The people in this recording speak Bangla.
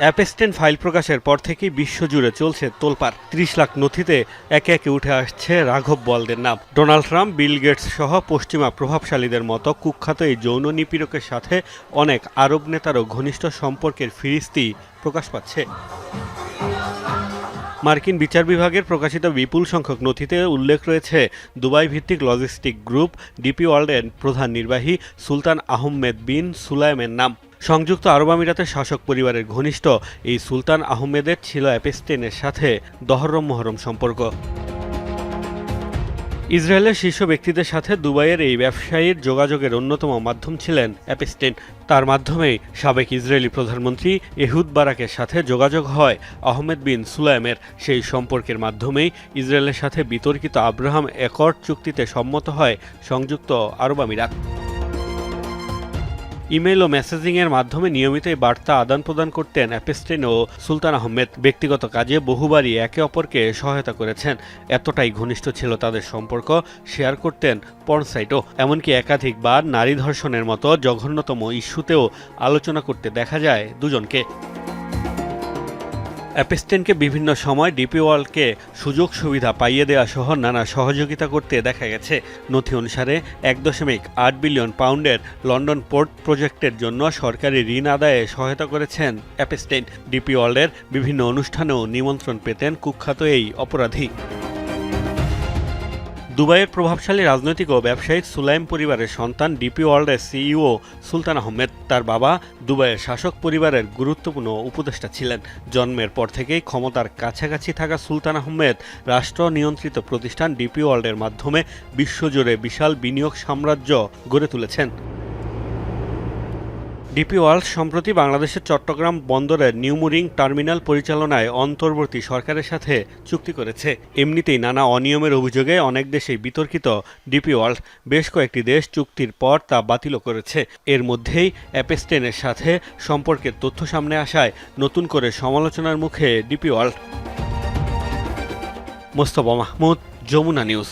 অ্যাপস্টেন ফাইল প্রকাশের পর থেকেই বিশ্বজুড়ে চলছে তোলপাড়। ৩০ লাখ নথিতে একে একে উঠে আসছে রাঘব বোয়ালদের নাম। ডোনাল্ড ট্রাম্প, বিল গেটস সহ পশ্চিমা প্রভাবশালীদের মতো কুখ্যাত এই যৌন নিপীড়কের সাথে অনেক আরব নেতারও ঘনিষ্ঠ সম্পর্কের ফিরিস্তি প্রকাশ পাচ্ছে। মার্কিন বিচার বিভাগের প্রকাশিত বিপুল সংখ্যক নথিতে উল্লেখ রয়েছে দুবাই ভিত্তিক লজিস্টিক গ্রুপ ডিপি ওয়ার্ল্ডের প্রধান নির্বাহী সুলতান আহমেদ বিন সুলাইমের নাম। সংযুক্ত আরব আমিরাতের শাসক পরিবারের ঘনিষ্ঠ এই সুলতান আহমেদের ছিল অ্যাপস্টেনের সাথে দহরম মহরম সম্পর্ক। ইসরায়েলের শীর্ষ ব্যক্তিদের সাথে দুবাইয়ের এই ব্যবসায়ীর যোগাযোগের অন্যতম মাধ্যম ছিলেন অ্যাপস্টেন। তার মাধ্যমেই সাবেক ইসরায়েলি প্রধানমন্ত্রী এহুদ বারাকের সাথে যোগাযোগ হয় আহমেদ বিন সুলাইমের। সেই সম্পর্কের মাধ্যমেই ইসরায়েলের সাথে বিতর্কিত আব্রাহাম অ্যাকর্ড চুক্তিতে সম্মত হয় সংযুক্ত আরব আমিরাত। ইমেল ও মেসেজিংয়ের মাধ্যমে নিয়মিতই বার্তা আদান প্রদান করতেন অ্যাপস্টেন ও সুলতান আহমেদ। ব্যক্তিগত কাজে বহুবারই একে অপরকে সহায়তা করেছেন। এতটাই ঘনিষ্ঠ ছিল তাদের সম্পর্ক, শেয়ার করতেন পর্ন সাইটও। এমনকি একাধিকবার নারী ধর্ষণের মতো জঘন্যতম ইস্যুতেও আলোচনা করতে দেখা যায় দুজনকে। অ্যাপস্টেনকে বিভিন্ন সময় ডিপি ওয়ার্ল্ডকে সুযোগ সুবিধা পাইয়ে দেওয়া সহ নানা সহযোগিতা করতে দেখা গেছে। নথি অনুসারে ১.৮ বিলিয়ন পাউন্ডের লন্ডন পোর্ট প্রজেক্টের জন্য সরকারি ঋণ আদায়ে সহায়তা করেছেন অ্যাপস্টেন। ডিপি ওয়ার্ল্ডের বিভিন্ন অনুষ্ঠানেও নিমন্ত্রণ পেতেন কুখ্যাত এই অপরাধী। দুবাইয়ের প্রভাবশালী রাজনৈতিক ও ব্যবসায়িক সুলাইম পরিবারের সন্তান ডিপি ওয়ার্ল্ডের সিইও সুলতান আহমেদ। তার বাবা দুবাইয়ের শাসক পরিবারের গুরুত্বপূর্ণ উপদেষ্টা ছিলেন। জন্মের পর থেকেই ক্ষমতার কাছাকাছি থাকা সুলতান আহমেদ রাষ্ট্র নিয়ন্ত্রিত প্রতিষ্ঠান ডিপি ওয়ার্ল্ডের মাধ্যমে বিশ্বজুড়ে বিশাল বিনিয়োগ সাম্রাজ্য গড়ে তুলেছেন। ডিপি ওয়ার্ল্ড সম্প্রতি বাংলাদেশের চট্টগ্রাম বন্দরের নিউমুরিং টার্মিনাল পরিচালনায় অন্তর্বর্তী সরকারের সাথে চুক্তি করেছে। এমনিতেই নানা অনিয়মের অভিযোগে অনেক দেশেই বিতর্কিত ডিপি ওয়ার্ল্ড। বেশ কয়েকটি দেশ চুক্তির পর তা বাতিলও করেছে। এর মধ্যেই অ্যাপস্টেনের সাথে সম্পর্কের তথ্য সামনে আসায় নতুন করে সমালোচনার মুখে DP World. Mostafa Mahmud, Jamuna news.